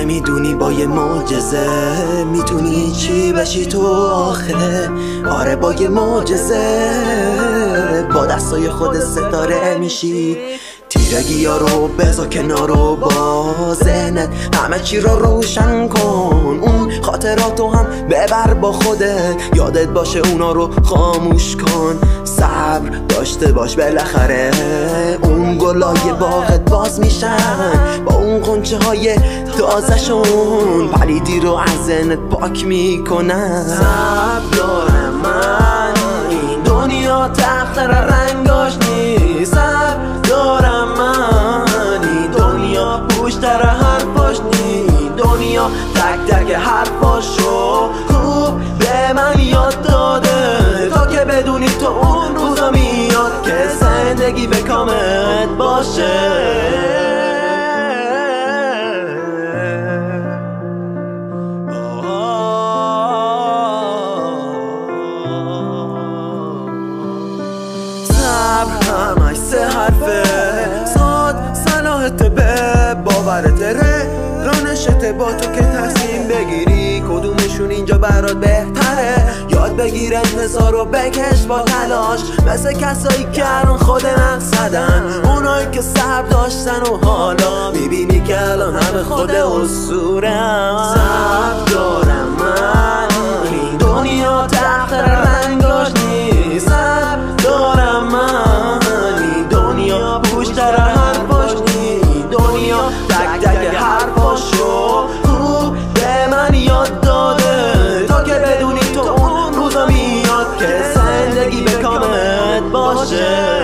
نمیدونی با یه معجزه میتونی چی بشی تو آخه. آره با یه معجزه با دستای خود ستاره میشی. تیرگی ها رو بذار کنار و با ذهنت همه چی رو روشن کن. اون خاطراتو هم ببر با خودت، یادت باشه اونا رو خاموش کن. صبر داشته باش بالاخره اون گلای باغت باز میشن با اون غنچه های تازه‌شون. پریدی رو از ذهنت پاک میکنن. صبر دارم من، این دنیا تختر رنگاش نیست. صبر دارم من، این دنیا پوشتر حرفاش نیست. دنیا تک تک حرفاشو خوب به من یاد داده تا که بدونی تو اون روزا میاد که زندگی به کامت باشه. همش سه حرفه، صاد صلاحت به باورت ره رانشت با تو که تصمیم بگیری کدومشون اینجا برات بهتره. یاد بگیر انتظار رو بکش با تلاش، مثل کسایی که الان خود مقصدن، اونایی که صبر داشتن و حالا میبینی که الان همه خود اسطوره‌ن. صبر دارم من، این دنیا تخت رنگاش نیست. صبر دارم من، این دنیا پوشتر حرفاش نیست. دنیا تک تک حرفاشو خوب به من یاد داده تا که بدونی تو اون روزا میاد که زندگی به کامت باشه.